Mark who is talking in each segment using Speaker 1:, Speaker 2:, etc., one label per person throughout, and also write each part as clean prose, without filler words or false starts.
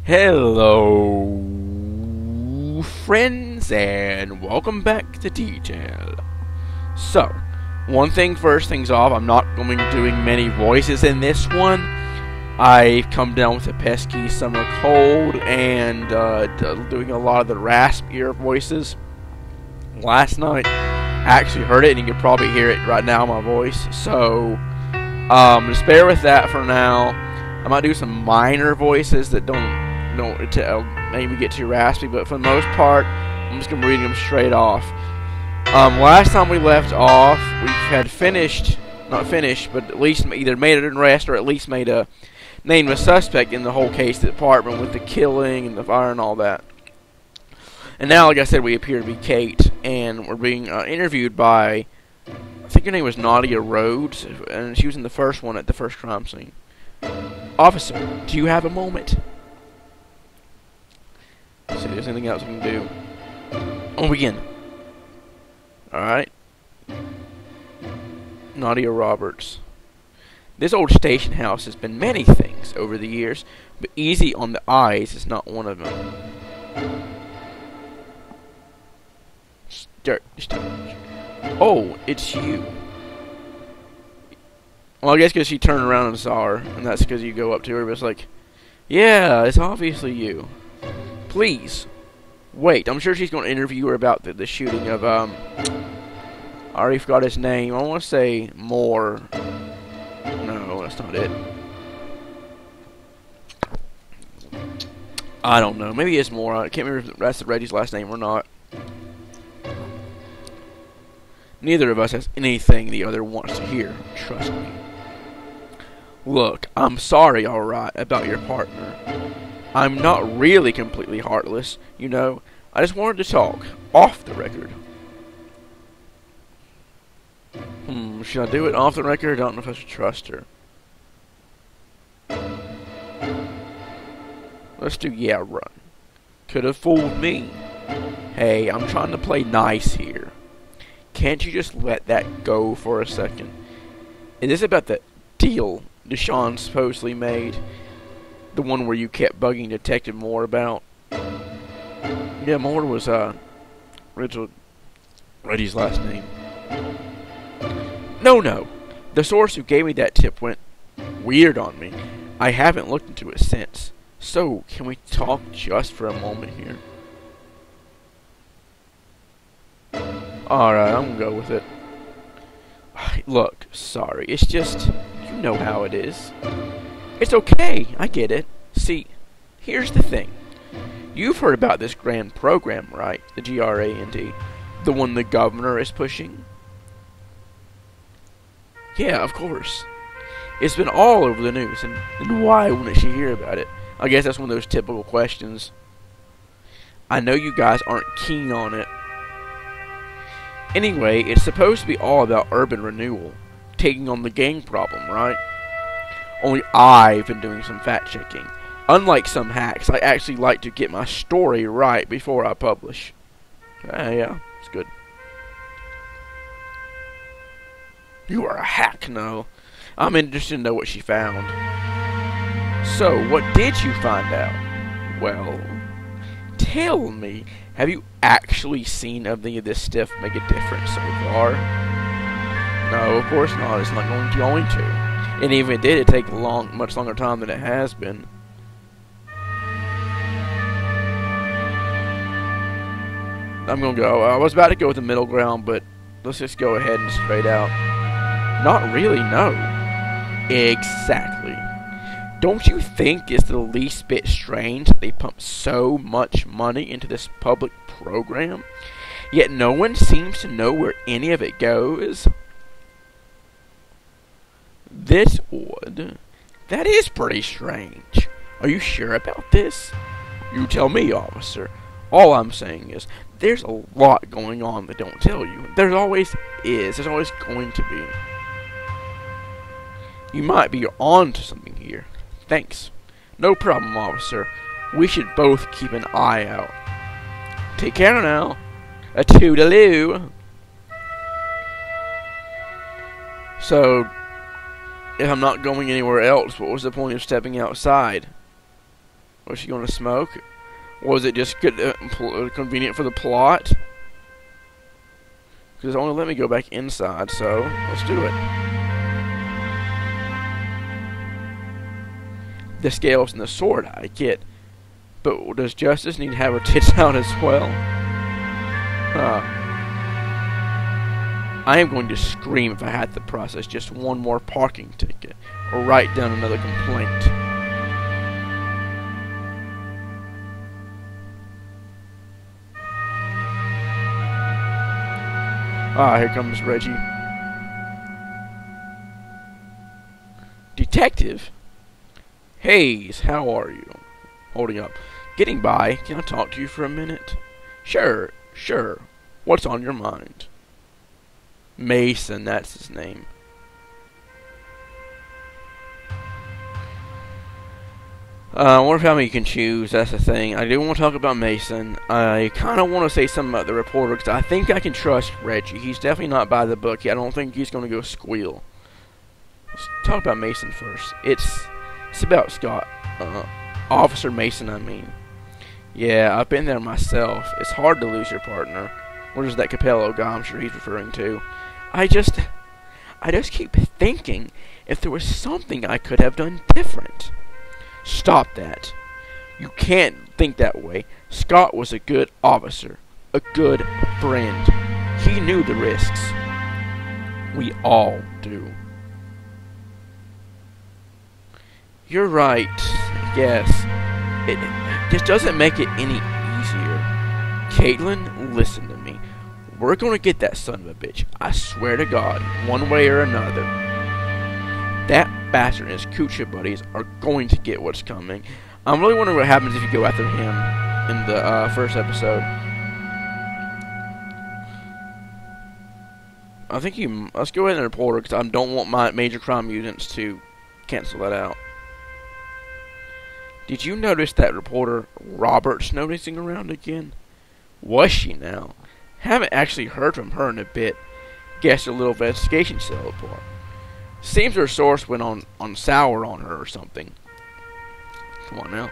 Speaker 1: Hello, friends, and welcome back to Detail. So, one thing first, things off, I'm not going to be doing many voices in this one. I've come down with a pesky summer cold and doing a lot of the raspier voices. Last night, I actually heard it, and you can probably hear it right now in my voice. So, just bear with that for now. I might do some minor voices that don't maybe get too raspy, but for the most part, I'm just going to read them straight off. Last time we left off, we had not finished, but at least either made an arrest or at least named a suspect in the whole case, the department with the killing and the fire and all that. And now, like I said, we appear to be Kate, and we're being interviewed by, I think her name was Nadia Rhodes, and she was in the first one at the first crime scene. Officer, do you have a moment? See if there's anything else we can do. We'll begin. Alright. Nadia Roberts. This old station house has been many things over the years, but easy on the eyes is not one of them. Oh, it's you. Well, I guess because she turned around and saw her, and that's because you go up to her, but it's like, yeah, it's obviously you. Please, wait, I'm sure she's going to interview her about the shooting of, I already forgot his name. I want to say Moore. No, that's not it. I don't know. Maybe it's Moore. I can't remember if that's Reggie's last name or not. Neither of us has anything the other wants to hear. Trust me. Look, I'm sorry, alright, about your partner. I'm not really completely heartless, you know. I just wanted to talk, off the record. Should I do it off the record? I don't know if I should trust her. Let's do yeah, run. Could have fooled me. Hey, I'm trying to play nice here. Can't you just let that go for a second? Is this about the deal Deshaun supposedly made? The one where you kept bugging Detective Moore about? Yeah, Moore was, Reggie's last name. No. The source who gave me that tip went weird on me. I haven't looked into it since. So, can we talk just for a moment here? Alright, I'm gonna go with it. Look, sorry, it's just, you know how it is. It's okay, I get it. See, here's the thing. You've heard about this G.R.A.N.D program, right? The G.R.A.N.D. The one the governor is pushing? Yeah, of course. It's been all over the news, and why wouldn't she hear about it? I guess that's one of those typical questions. I know you guys aren't keen on it. Anyway, it's supposed to be all about urban renewal, taking on the gang problem, right? Only I've been doing some fact-checking. Unlike some hacks, I actually like to get my story right before I publish. Yeah, it's good. You are a hack, no. I'm interested to know what she found. So, what did you find out? Well, tell me, have you actually seen any of this stuff make a difference so far? No, of course not. It's not going to. And even if it did, it'd take much longer time than it has been. I'm gonna go. I was about to go with the middle ground, but let's just go ahead and straight out. Not really, no. Exactly. Don't you think it's the least bit strange that they pump so much money into this public program, yet no one seems to know where any of it goes? This would. That is pretty strange. Are you sure about this? You tell me, officer. All I'm saying is, there's a lot going on that don't tell you. There always is. There's always going to be. You might be on to something here. Thanks. No problem, officer. We should both keep an eye out. Take care now. A toodaloo. So, if I'm not going anywhere else, what was the point of stepping outside? Was she going to smoke? Was it just good, convenient for the plot? Because it only let me go back inside, so let's do it. The scales and the sword I get, but does Justice need to have her tits out as well? I am going to scream if I had to process just one more parking ticket or write down another complaint. Ah, here comes Reggie. Detective? Hayes, how are you? Holding up. Getting by. Can I talk to you for a minute? Sure. What's on your mind? Mason, that's his name. I wonder how many you can choose, that's the thing. I do want to talk about Mason. I kind of want to say something about the reporter, because I think I can trust Reggie. He's definitely not by the book. I don't think he's going to go squeal. Let's talk about Mason first. It's about Scott. Officer Mason, I mean. Yeah, I've been there myself. It's hard to lose your partner. What is that Capello guy I'm sure he's referring to? I just keep thinking if there was something I could have done different. Stop that. You can't think that way. Scott was a good officer. A good friend. He knew the risks. We all do. You're right. Yes. It just doesn't make it any easier. Caitlin, listen to me. We're gonna get that son of a bitch. I swear to God, one way or another. That bastard and his Kucha buddies are going to get what's coming. I'm really wondering what happens if you go after him in the first episode. I think let's go ahead and report her, because I don't want my major crime units to cancel that out. Did you notice that reporter Robert's noticing around again? Was she now? Haven't actually heard from her in a bit. Guess a little investigation cell report. Seems her source went on sour on her or something. Come on now.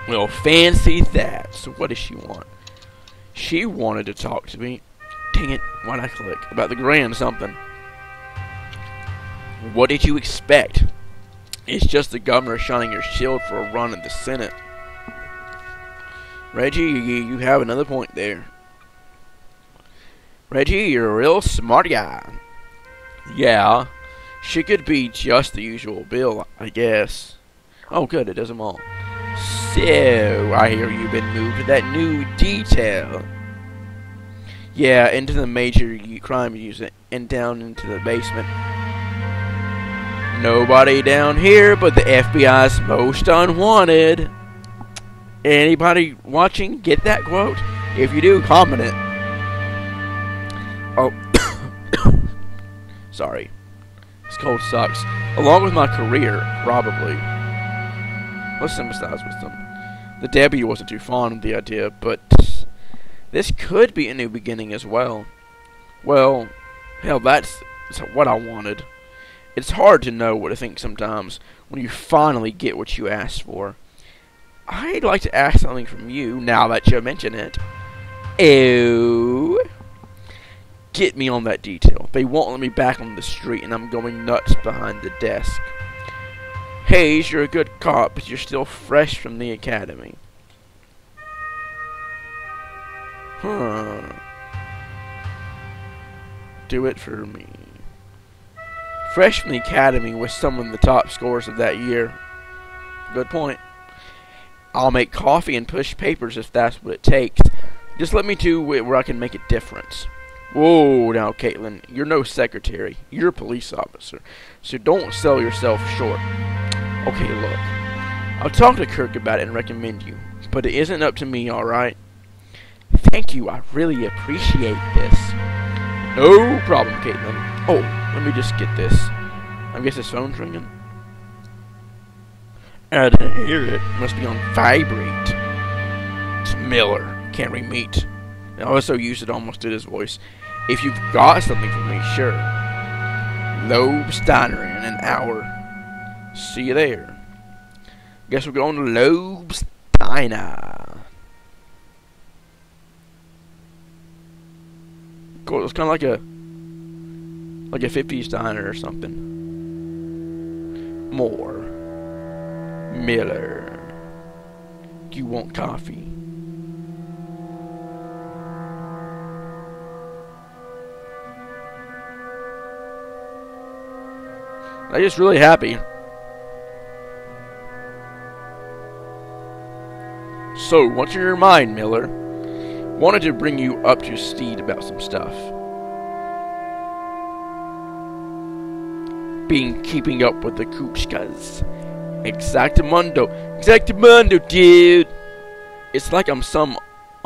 Speaker 1: Well, fancy that. So what does she want? She wanted to talk to me. Dang it, why'd I click? About the G.R.A.N.D something. What did you expect? It's just the governor shining your shield for a run in the Senate. Reggie, you have another point there. Reggie, you're a real smart guy. Yeah, she could be just the usual Bill, I guess. Oh good, it does them all. So, I hear you've been moved to that new detail. Yeah, into the major crime unit and down into the basement. Nobody down here but the FBI's most unwanted. Anybody watching get that quote? If you do, comment it. Oh, sorry. This cold sucks. Along with my career, probably. Let's sympathize with them. The deputy wasn't too fond of the idea, but this could be a new beginning as well. Well, hell, that's what I wanted. It's hard to know what to think sometimes when you finally get what you asked for. I'd like to ask something from you now that you mention it. Oh, get me on that detail. They won't let me back on the street and I'm going nuts behind the desk. Hayes, you're a good cop, but you're still fresh from the academy. Do it for me. Fresh from the academy with some of the top scores of that year. Good point. I'll make coffee and push papers if that's what it takes. Just let me do it where I can make a difference. Whoa, now, Caitlin, you're no secretary. You're a police officer. So don't sell yourself short. Okay, look. I'll talk to Kirk about it and recommend you. But it isn't up to me, alright? Thank you, I really appreciate this. No problem, Caitlin. Oh, let me just get this. I guess his phone's ringing. I didn't hear it. Must be on vibrate. It's Miller. Can't we meet? I also used it almost did his voice. If you've got something for me, sure. Loeb Steiner in an hour. See you there. Guess we're going to Loeb's Diner. Cool. It's kind of like a 50s diner or something. More. Miller. Do you want coffee? I'm just really happy. So, what's in your mind, Miller? Wanted to bring you up to speed about some stuff. Keeping up with the Kuchkas. Exactamundo, dude. It's like I'm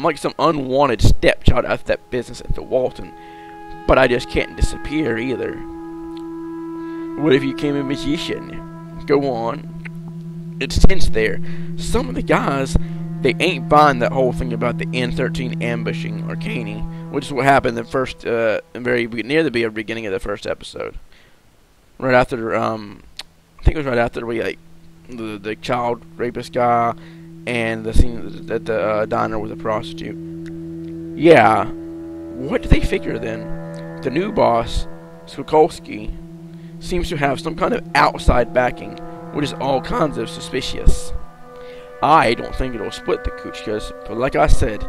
Speaker 1: like some unwanted stepchild out of that business at the Walton, but I just can't disappear either. What if you became a magician? Go on. It's tense there. Some of the guys, they ain't buying that whole thing about the N13 ambushing Arcane, which is what happened near the beginning of the first episode. Right after, I think it was right after the child rapist guy and the scene at the diner with a prostitute. Yeah. What do they figure then? The new boss, Sokolsky, seems to have some kind of outside backing, which is all kinds of suspicious. I don't think it'll split the Kuchkas, but like I said,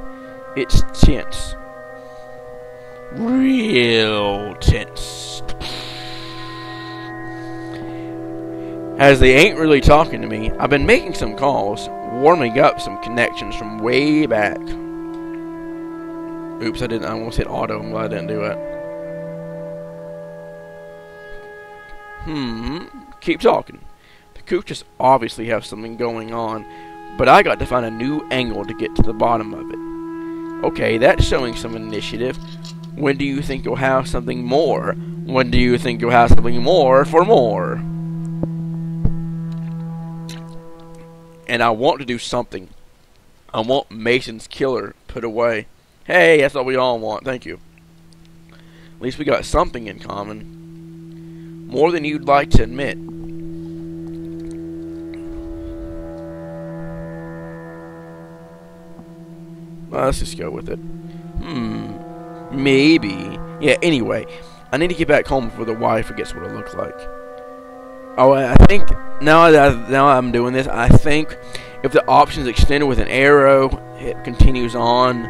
Speaker 1: it's tense. Real tense. As they ain't really talking to me, I've been making some calls, warming up some connections from way back. Oops, I almost hit auto. I'm glad I didn't do it. Keep talking. The Kuchkas obviously have something going on, but I got to find a new angle to get to the bottom of it. Okay, that's showing some initiative. When do you think you'll have something more? When do you think you'll have something more for more? And I want to do something. I want Mason's killer put away. Hey, that's what we all want. Thank you. At least we got something in common. More than you'd like to admit. Well, let's just go with it. Maybe. Yeah, anyway. I need to get back home before the wife forgets what it looked like. Oh, I think, now I'm doing this, I think if the option's extended with an arrow, it continues on.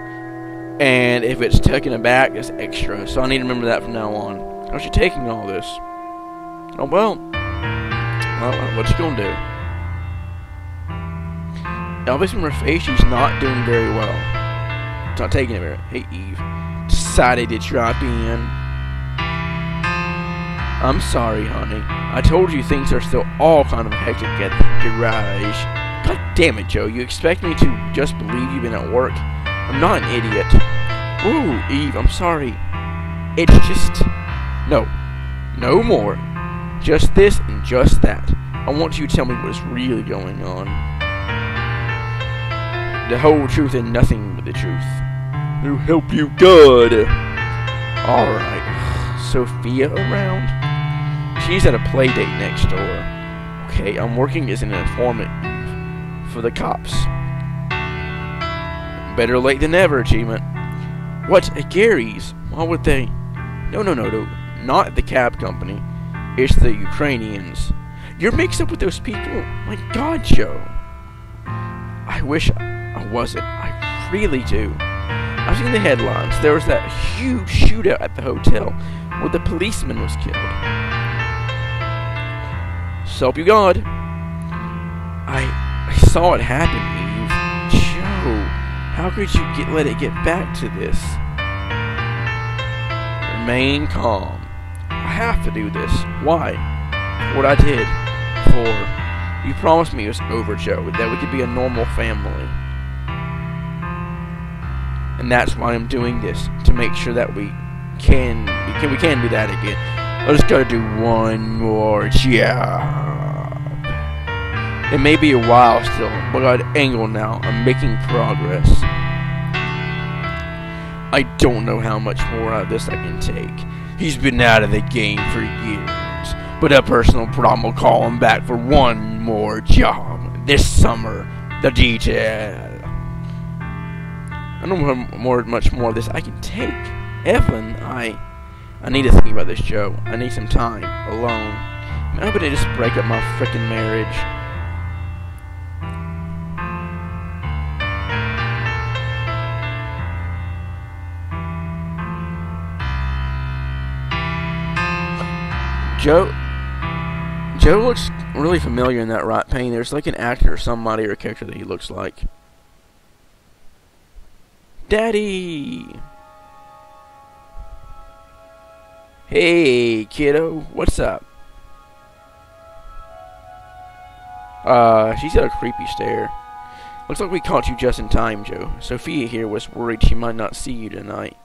Speaker 1: And if it's taken aback, it's extra. So I need to remember that from now on. How's she taking all this? Oh, well, what you gonna do? Obviously from her face, she's not doing very well. It's not taking it very well. Hey, Eve. Decided to drop in. I'm sorry, honey. I told you things are still all kind of hectic at the garage. God damn it, Joe. You expect me to just believe you've been at work? I'm not an idiot. Ooh, Eve, I'm sorry. It's just... No more. Just this and just that. I want you to tell me what is really going on. The whole truth and nothing but the truth. It'll help you good. Alright. Sophia around? She's at a play date next door. Okay, I'm working as an informant for the cops. Better late than never, achievement. What? At Gary's? Why would they? No. Not the cab company. It's the Ukrainians. You're mixed up with those people? My God, Joe. I wish I wasn't. I really do. I've seen the headlines. There was that huge shootout at the hotel where the policeman was killed. So help you God. I saw it happen, Eve. Joe, how could you let it get back to this? Remain calm. I have to do this. Why? What I did. For you promised me it was over, Joe, that we could be a normal family. And that's why I'm doing this, to make sure that we can do that again. I just gotta do one more job. It may be a while still, but at angle now, I'm making progress. I don't know how much more of this I can take. He's been out of the game for years, but a personal problem will call him back for one more job. this summer. The detail. I don't know much more of this I can take. Evelyn, I need to think about this, Joe. I need some time alone. I hope they just break up my frickin' marriage. Joe looks really familiar in that right painting. There's like an actor or somebody or a character that he looks like. Daddy! Hey, kiddo, what's up? She's got a creepy stare. Looks like we caught you just in time, Joe. Sophia here was worried she might not see you tonight.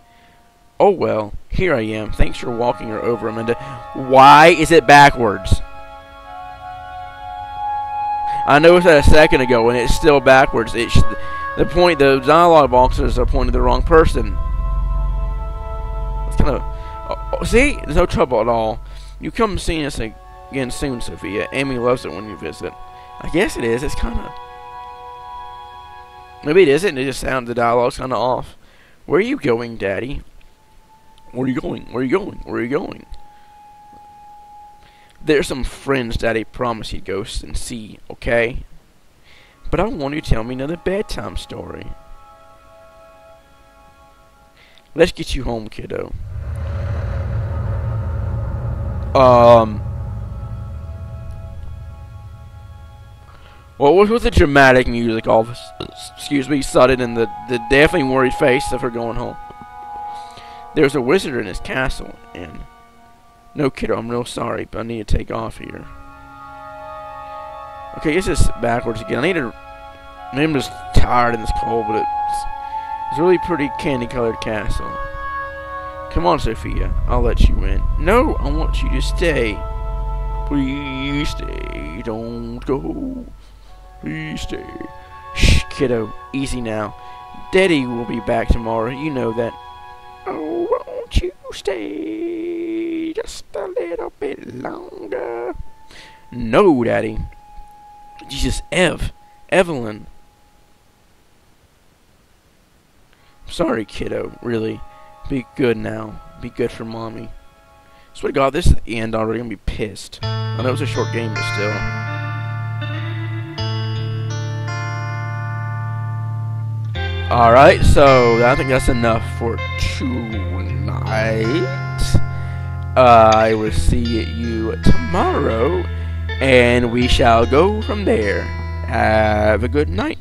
Speaker 1: Oh well, here I am. Thanks for walking her over, Amanda. Why is it backwards? I noticed that a second ago, and it's still backwards. The dialogue boxes are pointing to the wrong person. It's kind of... see? There's no trouble at all. You come see us again soon, Sophia. Amy loves it when you visit. I guess it is. It's kind of... maybe it isn't. It just sounds... the dialogue's kind of off. Where are you going, Daddy? Where are you going? Where are you going? Where are you going? There's some friends Daddy promised he'd go and see, okay? But I want you to tell me another bedtime story. Let's get you home, kiddo. What was with the dramatic music all of sudden and the definitely worried face of her going home? There's a wizard in his castle, and... no, kiddo, I'm real sorry, but I need to take off here. Okay, it's just backwards again. Maybe I'm just tired and it's cold, but it's a really pretty candy-colored castle. Come on, Sophia, I'll let you in. No, I want you to stay. Please stay, don't go. Please stay. Shh, kiddo, easy now. Daddy will be back tomorrow, you know that. Oh, won't you stay just a little bit longer? No, Daddy. Jesus, Evelyn. Sorry, kiddo, really. Be good now. Be good for Mommy. Swear to God, this is the end already. I'm gonna be pissed. I know it's a short game, but still. Alright, so I think that's enough for tonight. I will see you tomorrow, and we shall go from there. Have a good night.